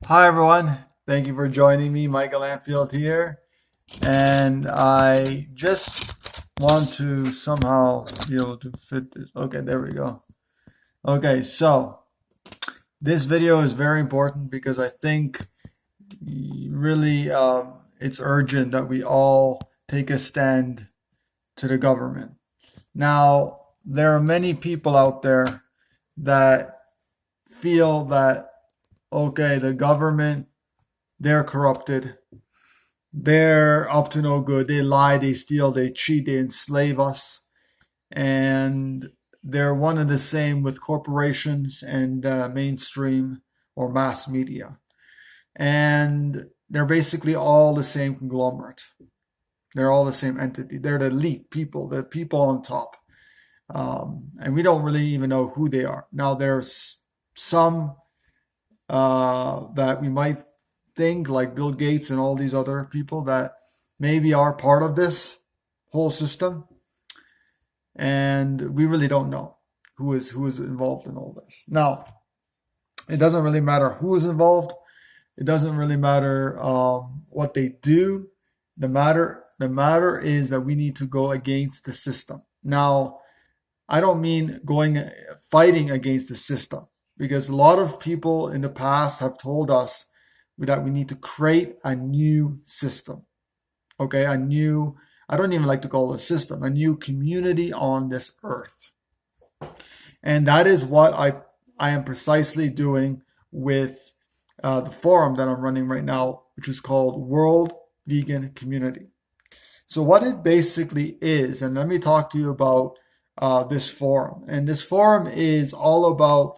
Hi everyone, thank you for joining me. Michael Anfield here, and I just want to somehow be able to fit this. Okay, there we go. Okay, so this video is very important because I think really it's urgent that we all take a stand to the government. Now, there are many people out there that feel that, okay, the government, they're corrupted. They're up to no good. They lie, they steal, they cheat, they enslave us. And they're one and the same with corporations and mainstream or mass media. And they're basically all the same conglomerate. They're all the same entity. They're the elite people, the people on top. And we don't really even know who they are. Now, there's some that we might think, like Bill Gates and all these other people, that maybe are part of this whole system, and we really don't know who is involved in all this. Now, it doesn't really matter who is involved. It doesn't really matter what they do. The matter is that we need to go against the system. Now, I don't mean going fighting against the system, because a lot of people in the past have told us that we need to create a new system. Okay, I don't even like to call it a system, a new community on this earth. And that is what I am precisely doing with the forum that I'm running right now, which is called World Vegan Community. So what it basically is, and let me talk to you about this forum. And this forum is all about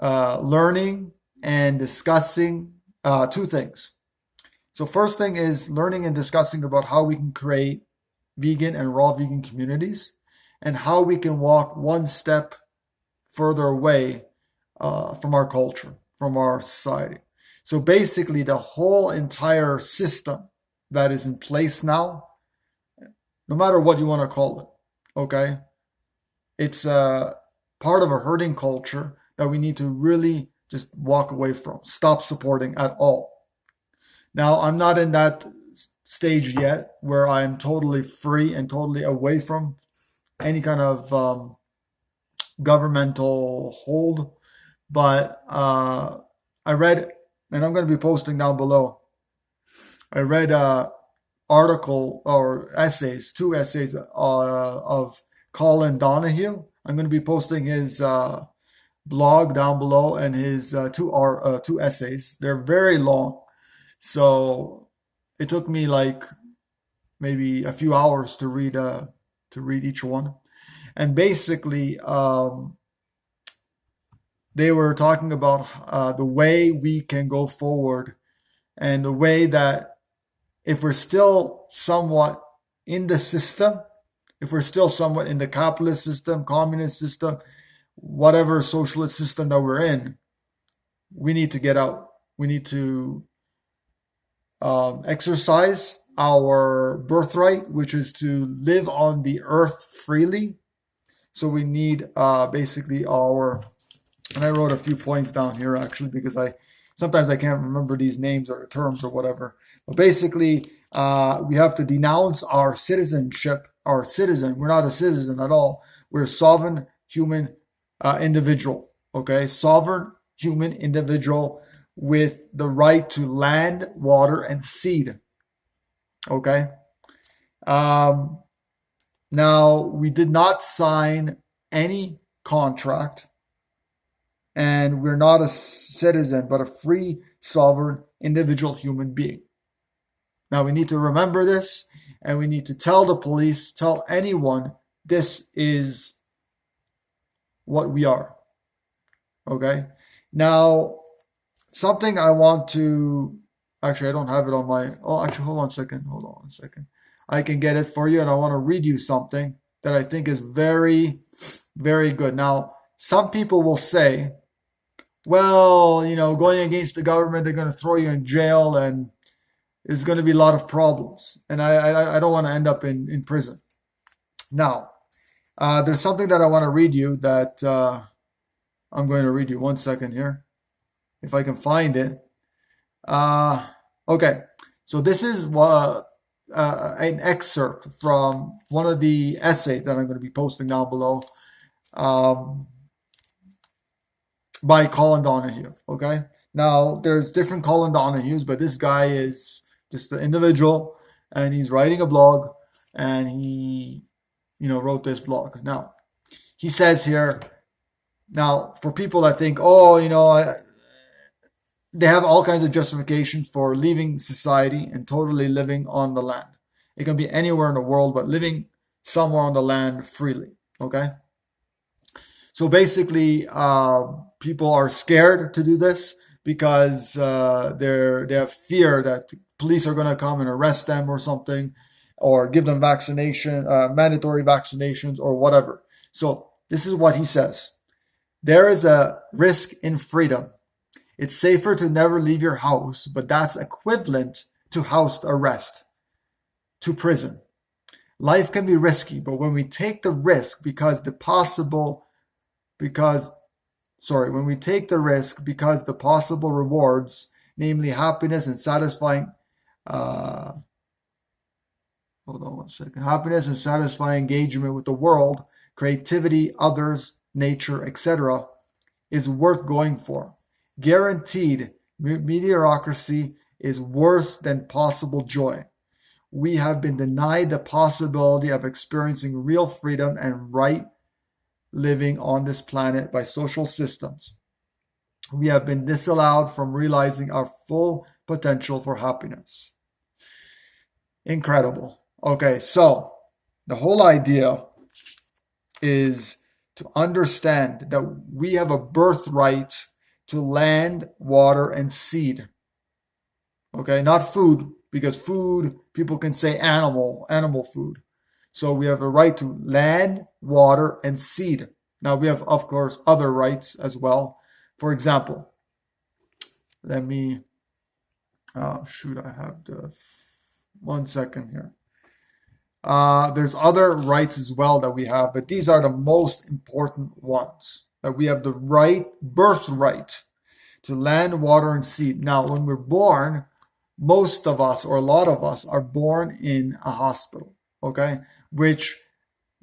learning and discussing two things. So first thing is learning and discussing about how we can create vegan and raw vegan communities, and how we can walk one step further away from our culture, from our society. So basically, the whole entire system that is in place now, no matter what you want to call it, okay, it's part of a herding culture that we need to really just walk away from, stop supporting at all. Now, I'm not in that stage yet where I'm totally free and totally away from any kind of governmental hold, but I read, and I'm going to be posting down below. I read article or essays, two essays of Colin Donahue. I'm going to be posting his blog down below, and his two essays. They're very long, so it took me like maybe a few hours to read each one. And basically, they were talking about the way we can go forward, and the way that if we're still somewhat in the system, if we're still somewhat in the capitalist system, communist system, whatever socialist system that we're in, we need to get out. We need to exercise our birthright, which is to live on the earth freely. So we need basically and I wrote a few points down here actually, because I sometimes I can't remember these names or terms or whatever. But basically, we have to denounce our citizenship, our citizen. We're not a citizen at all. We're a sovereign human individual. Okay, sovereign human individual with the right to land, water, and seed. Okay. Now, we did not sign any contract, and we're not a citizen, but a free, sovereign, individual human being. Now, we need to remember this, and we need to tell the police, tell anyone, this is what we are. Okay? Now, something I want to, actually, I don't have it on my, oh, actually, hold on a second. I can get it for you, and I want to read you something that I think is very, very good. Now, some people will say, well, going against the government, they're going to throw you in jail, and there's going to be a lot of problems. And I don't want to end up in prison. Now, there's something that I want to read you that I'm going to read you. 1 second here, if I can find it. Okay, so this is an excerpt from one of the essays that I'm going to be posting down below, um, by Colin Donahue. Okay, now there's different Colin Donahues, but this guy is just an individual, and he's writing a blog, and he, wrote this blog. Now he says here, now for people that think, oh, they have all kinds of justifications for leaving society and totally living on the land. It can be anywhere in the world, but living somewhere on the land freely. Okay. So basically, people are scared to do this because they have fear that police are going to come and arrest them or something, or give them mandatory vaccinations or whatever. So this is what he says: there is a risk in freedom. It's safer to never leave your house, but that's equivalent to house arrest, to prison. Life can be risky, but when we take the risk because the possible rewards, namely happiness and satisfying happiness and satisfying engagement with the world, creativity, others, nature, etc., is worth going for. Guaranteed, mediocrity is worse than possible joy. We have been denied the possibility of experiencing real freedom and right living on this planet by social systems. We have been disallowed from realizing our full potential for happiness. Incredible. Okay, so the whole idea is to understand that we have a birthright to land, water, and seed. Okay, not food, because food, people can say animal food. So we have a right to land, water, and seed. Now we have, of course, other rights as well. For example, let me, I have the, 1 second here. There's other rights as well that we have, but these are the most important ones. That we have the birthright to land, water, and seed. Now, when we're born, most of us, or a lot of us, are born in a hospital, okay, which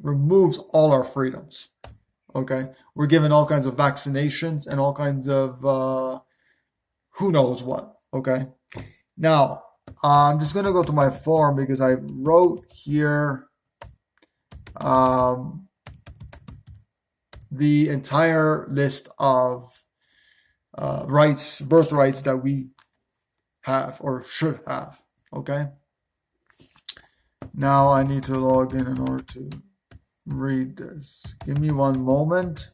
removes all our freedoms, okay? We're given all kinds of vaccinations and all kinds of who knows what, okay? Now, I'm just going to go to my form because I wrote here the entire list of birthrights that we have or should have. Okay. Now I need to log in order to read this. Give me 1 moment.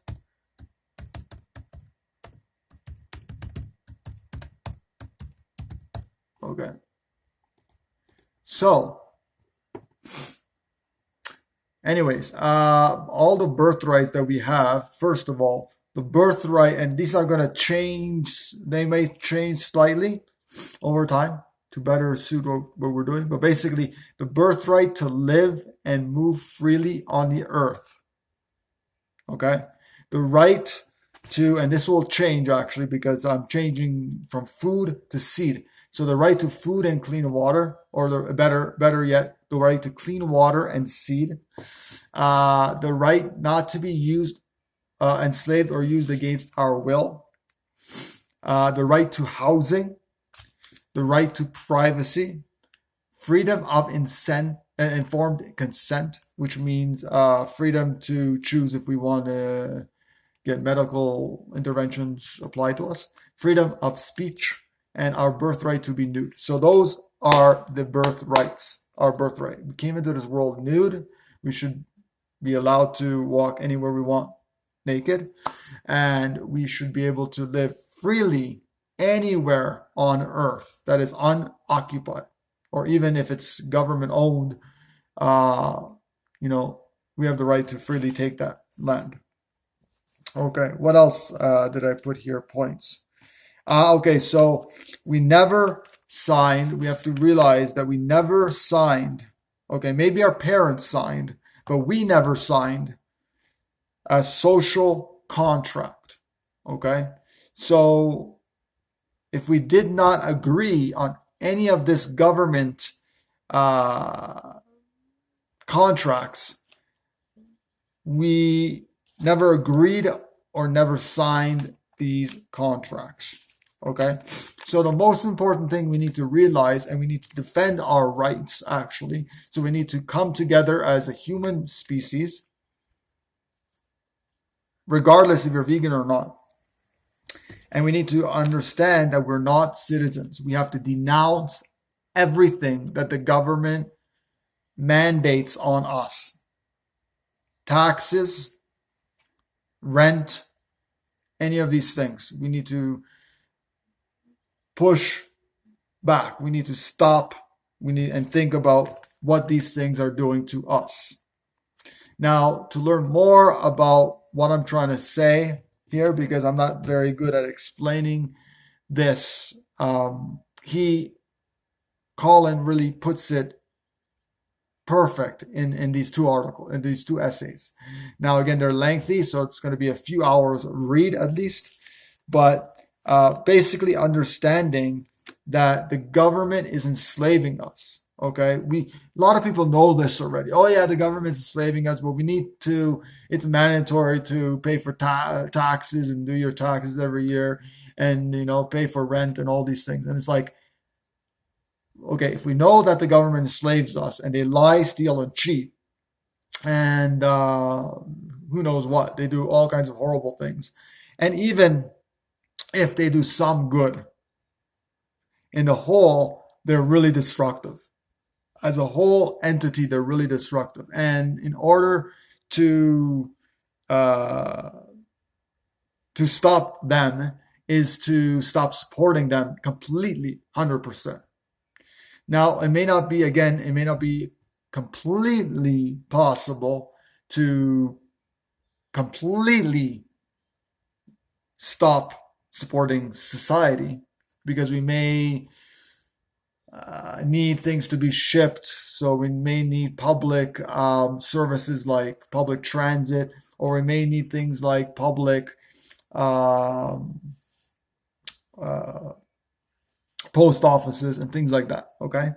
Okay. So, anyways, all the birthrights that we have, first of all, the birthright, and these are going to change, they may change slightly over time to better suit what we're doing, but basically the birthright to live and move freely on the earth. Okay? The right to, and this will change actually because I'm changing from food to seed. So the right to food and clean water, or the better yet, the right to clean water and seed. The right not to be used, enslaved or used against our will. The right to housing. The right to privacy. Freedom of informed consent, which means freedom to choose if we want to get medical interventions applied to us. Freedom of speech. And our birthright to be nude. So those are the birthrights, our birthright. We came into this world nude. We should be allowed to walk anywhere we want naked. And we should be able to live freely anywhere on earth that is unoccupied. Or even if it's government owned, we have the right to freely take that land. Okay, what else did I put here? Points. Okay, so we never signed. We have to realize that we never signed. Okay, maybe our parents signed, but we never signed a social contract. Okay, so if we did not agree on any of this government contracts, we never agreed or never signed these contracts. Okay, so the most important thing we need to realize, and we need to defend our rights actually. So we need to come together as a human species, regardless if you're vegan or not. And we need to understand that we're not citizens. We have to denounce everything that the government mandates on us. Taxes, rent, any of these things. We need to push back. We need to stop. We need and think about what these things are doing to us. Now, to learn more about what I'm trying to say here, because I'm not very good at explaining this, Colin really puts it perfect in these two articles, in these two essays. Now, again, they're lengthy, so it's going to be a few hours read at least, but basically understanding that the government is enslaving us. Okay, a lot of people know this already. Oh yeah, the government's enslaving us, but we need to. It's mandatory to pay for taxes and do your taxes every year, and pay for rent and all these things. And it's like, okay, if we know that the government enslaves us and they lie, steal, and cheat, and who knows what, they do all kinds of horrible things, and even if they do some good, in the whole, they're really destructive. As a whole entity, they're really destructive. And in order to stop them is to stop supporting them completely, 100%. Now, it may not be completely possible to completely stop supporting society, because we may need things to be shipped. So we may need public services like public transit, or we may need things like public post offices and things like that. Okay.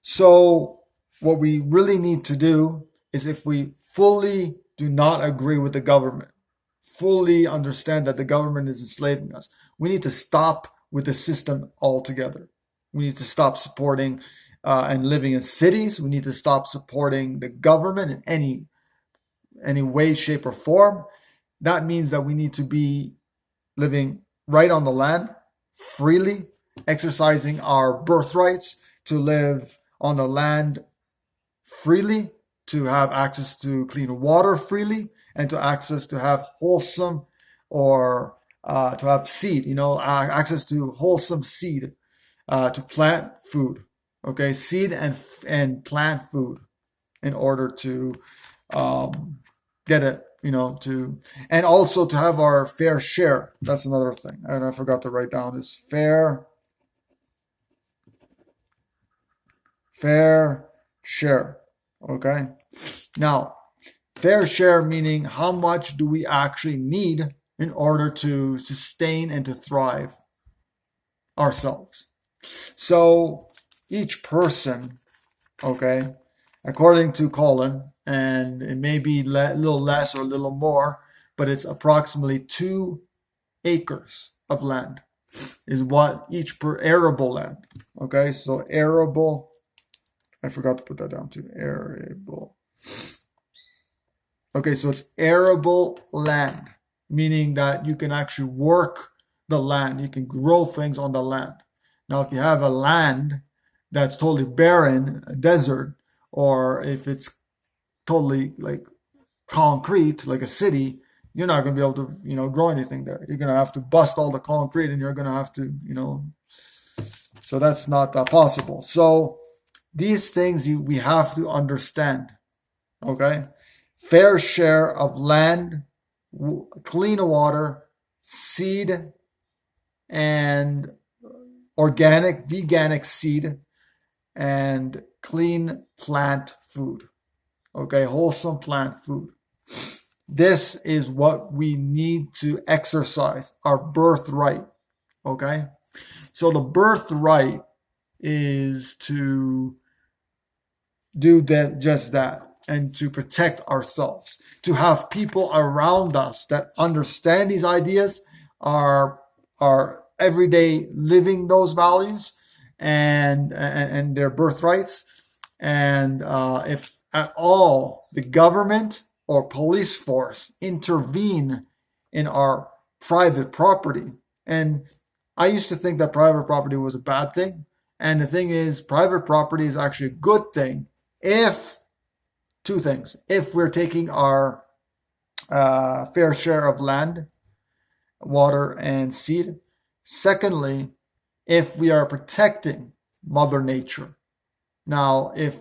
So what we really need to do is, if we fully do not agree with the government, fully understand that the government is enslaving us, we need to stop with the system altogether. We need to stop supporting and living in cities. We need to stop supporting the government in any way, shape, or form. That means that we need to be living right on the land, freely, exercising our birthrights to live on the land freely, to have access to clean water freely, and to access to have wholesome or to have seed, access to wholesome seed, to plant food, okay, seed and plant food in order to get it, and also to have our fair share. That's another thing. And I forgot to write down this fair share. Okay. Now, fair share meaning how much do we actually need in order to sustain and to thrive ourselves. So each person, okay, according to Colin, and it may be a little less or a little more, but it's approximately 2 acres of land is what each per arable land. Okay, so arable, I forgot to put that down too, arable. Okay, so it's arable land, meaning that you can actually work the land. You can grow things on the land. Now, if you have a land that's totally barren, a desert, or if it's totally like concrete, like a city, you're not going to be able to, grow anything there. You're going to have to bust all the concrete, and you're going to have to, so that's not possible. So these things we have to understand, okay? Fair share of land, clean water, seed, and veganic seed, and clean plant food. Okay, wholesome plant food. This is what we need to exercise, our birthright. Okay? So the birthright is to do that, just that, and to protect ourselves, to have people around us that understand these ideas, are everyday living those values and their birthrights. And if at all the government or police force intervene in our private property, and I used to think that private property was a bad thing. And the thing is, private property is actually a good thing if two things. If we're taking our fair share of land, water, and seed. Secondly, if we are protecting Mother Nature. Now, if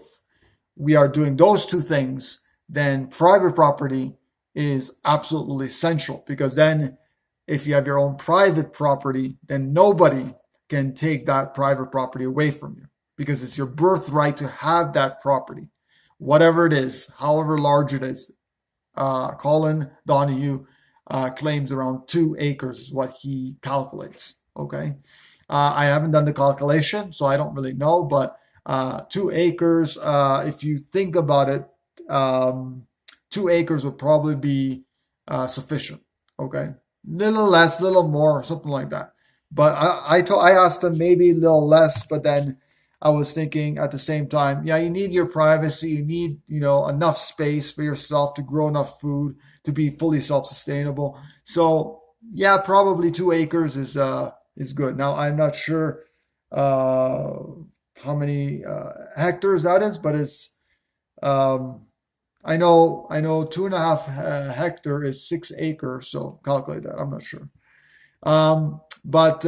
we are doing those two things, then private property is absolutely essential, because then if you have your own private property, then nobody can take that private property away from you, because it's your birthright to have that property, whatever it is, however large it is. Colin Donahue claims around 2 acres is what he calculates. Okay. I haven't done the calculation, so I don't really know, but 2 acres, if you think about it, 2 acres would probably be sufficient. Okay. Little less, little more, something like that. But I asked them maybe a little less, but then I was thinking at the same time, yeah, you need your privacy. You need, enough space for yourself to grow enough food to be fully self-sustainable. So yeah, probably 2 acres is good. Now I'm not sure how many hectares that is, but it's I know 2.5 hectare is 6 acres. So calculate that. I'm not sure. But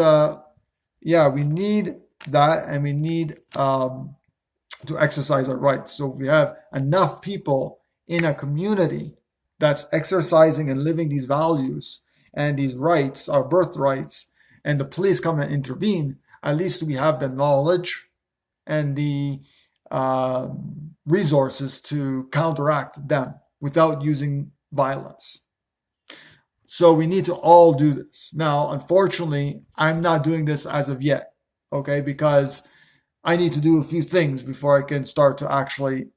yeah, we need that, and we need to exercise our rights. So if we have enough people in a community that's exercising and living these values and these rights, our birthrights, and the police come and intervene, at least we have the knowledge and the resources to counteract them without using violence. So we need to all do this. Now, unfortunately, I'm not doing this as of yet, okay, because I need to do a few things before I can start to actually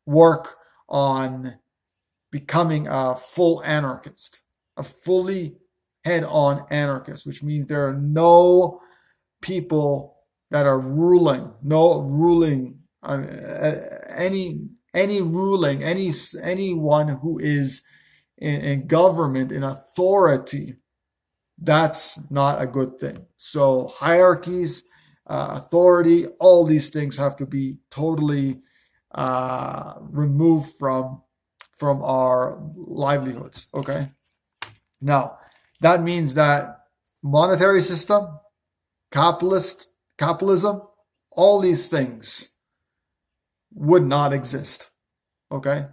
work on becoming a full anarchist, a fully head-on anarchist, which means there are no people that are ruling, anyone who is in government, in authority. That's not a good thing. So hierarchies, authority, all these things have to be totally removed from our livelihoods. Okay. Now that means that monetary system, capitalism, all these things would not exist. Okay.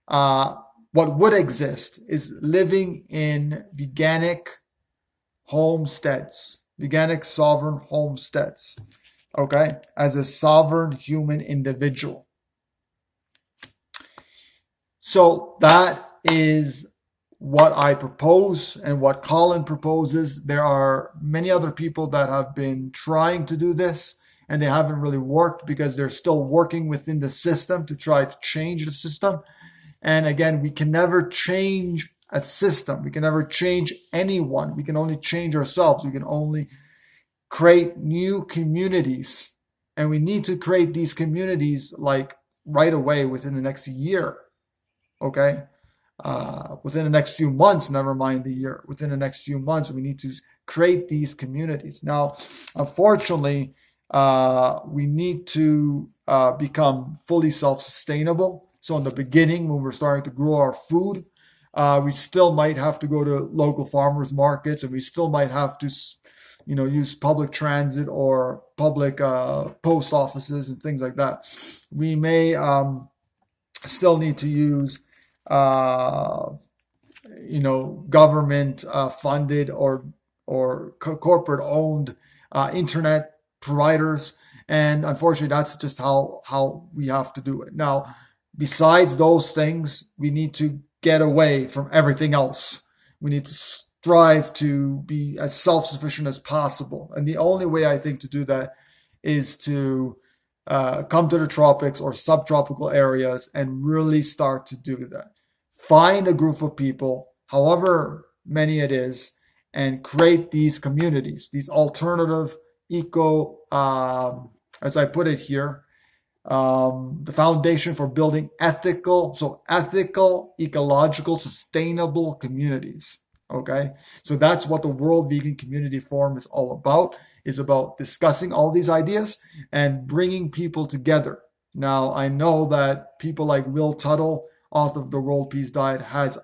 What would exist is living in veganic homesteads, veganic sovereign homesteads, okay, as a sovereign human individual. So that is what I propose and what Colin proposes. There are many other people that have been trying to do this, and they haven't really worked because they're still working within the system to try to change the system. And again, we can never change a system. We can never change anyone. We can only change ourselves. We can only create new communities. And we need to create these communities like right away within the next year. Okay? Within the next few months, never mind the year. Within the next few months, we need to create these communities. Now, unfortunately, we need to become fully self-sustainable. So in the beginning, when we're starting to grow our food, we still might have to go to local farmers markets, and we still might have to, use public transit or public post offices and things like that. We may still need to use, government funded or corporate owned internet providers, and unfortunately, that's just how we have to do it now. Besides those things, we need to get away from everything else. We need to strive to be as self-sufficient as possible. And the only way I think to do that is to come to the tropics or subtropical areas and really start to do that. Find a group of people, however many it is, and create these communities, these alternative as I put it here, the foundation for building ethical, ecological, sustainable communities. Okay, so that's what the World Vegan Community Forum is all about. Is about discussing all these ideas and bringing people together. Now, I know that people like Will Tuttle, author of The World Peace Diet, has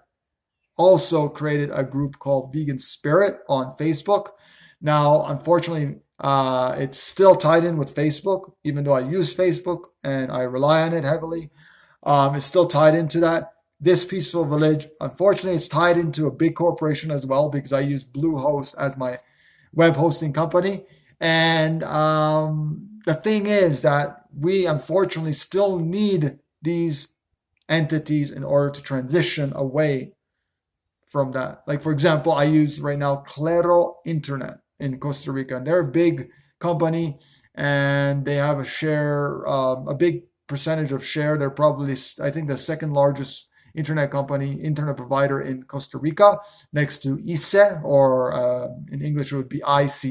also created a group called Vegan Spirit on Facebook. Now, unfortunately, it's still tied in with Facebook, even though I use Facebook and I rely on it heavily. It's still tied into that. This Peaceful Village, unfortunately, it's tied into a big corporation as well because I use Bluehost as my web hosting company. And the thing is that we unfortunately still need these entities in order to transition away from that. Like, for example, I use right now Claro Internet in Costa Rica, and they're a big company and they have a big percentage of share. They're probably, I think, the second largest internet provider in Costa Rica, next to ICE, or in English it would be ICE.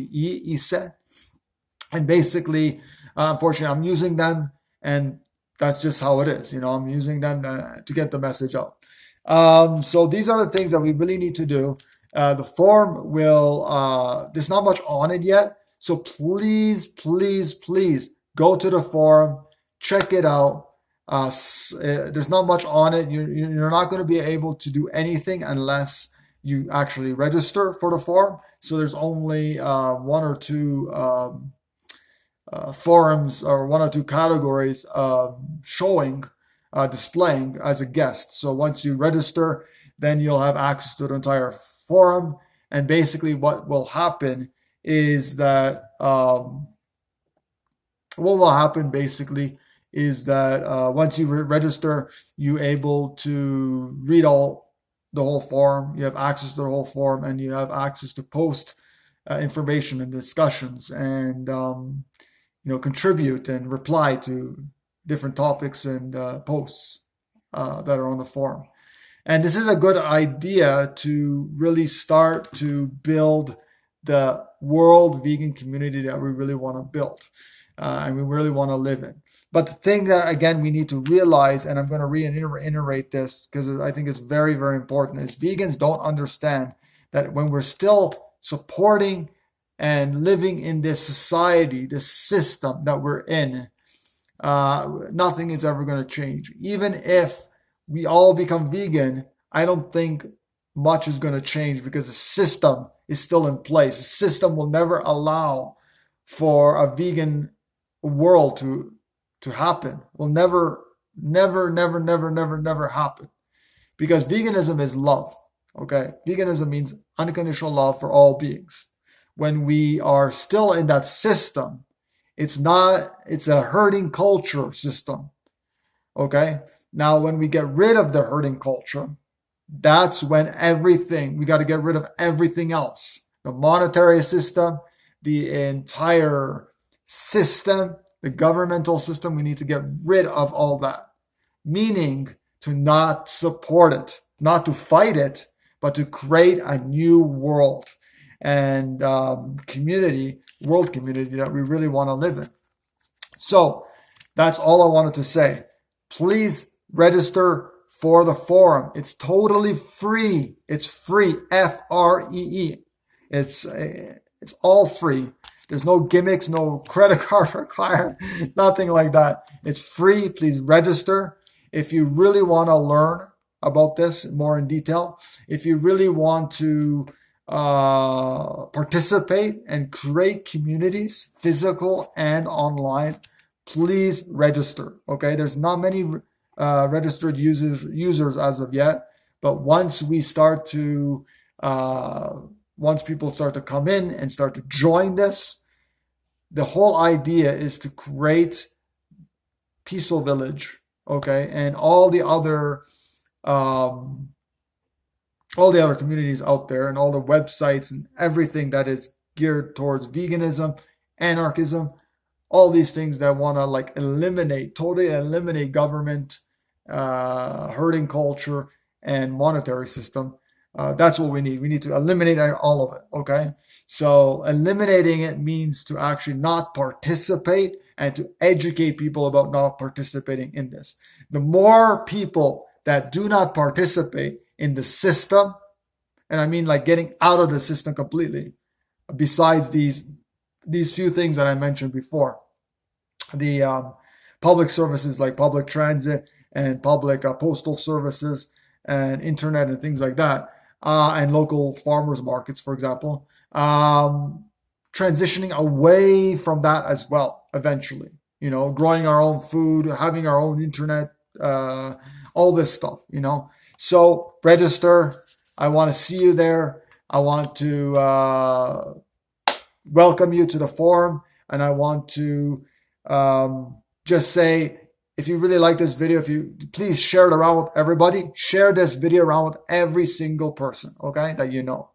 And basically, unfortunately, I'm using them, and that's just how it is. I'm using them to get the message out. So these are the things that we really need to do. The forum there's not much on it yet. So please, please, please go to the forum, check it out. There's not much on it. You're not going to be able to do anything unless you actually register for the forum. So there's only one or two forums or one or two categories displaying as a guest. So once you register, then you'll have access to the entire forum. And basically what will happen is that once you register, you're able to read the whole forum. You have access to the whole forum, and you have access to post information and discussions, and contribute and reply to different topics and posts that are on the forum. And this is a good idea to really start to build the world vegan community that we really want to build and we really want to live in. But the thing that, again, we need to realize, and I'm going to reiterate this because I think it's very, very important, is vegans don't understand that when we're still supporting and living in this society, this system that we're in, nothing is ever going to change. Even if we all become vegan, I don't think much is going to change because the system is still in place. The system will never allow for a vegan world to happen. Will never happen, because veganism is love. Okay, veganism means unconditional love for all beings. When we are still in that system, it's a herding culture system. Okay, now when we get rid of the herding culture, that's when we got to get rid of everything else. The monetary system, the entire system, the governmental system, we need to get rid of all that. Meaning to not support it, not to fight it, but to create a new world and world community that we really want to live in. So that's all I wanted to say. Please register for the forum. It's totally free. It's free. FREE. It's all free. There's no gimmicks, no credit card required, nothing like that. It's free. Please register. If you really want to learn about this more in detail, if you really want to participate and create communities, physical and online, please register. Okay, there's not many registered users as of yet, but once people start to come in and start to join this, the whole idea is to create Peaceful Village, okay, and all the other all the other communities out there and all the websites and everything that is geared towards veganism, anarchism, all these things that want to like totally eliminate government, herding culture, and monetary system. That's what we need. We need to eliminate all of it. Okay. So eliminating it means to actually not participate and to educate people about not participating in this. The more people that do not participate in the system, and I mean like getting out of the system completely, besides these few things that I mentioned before, the public services like public transit and public postal services and internet and things like that, and local farmers markets, for example, transitioning away from that as well eventually. You know, growing our own food, having our own internet, all this stuff. You know, so register. I want to see you there. I want to welcome you to the forum, and I want to just say, if you really like this video, if you please share it around with everybody. Share this video around with every single person, okay, that you know.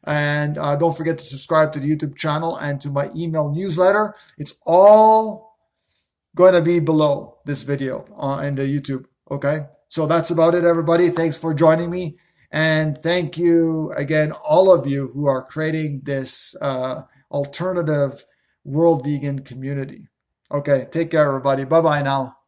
And don't forget to subscribe to the YouTube channel and to my email newsletter. It's all going to be below this video in the YouTube, okay? So that's about it, everybody. Thanks for joining me. And thank you again, all of you who are creating this alternative world vegan community. Okay, take care, everybody. Bye-bye now.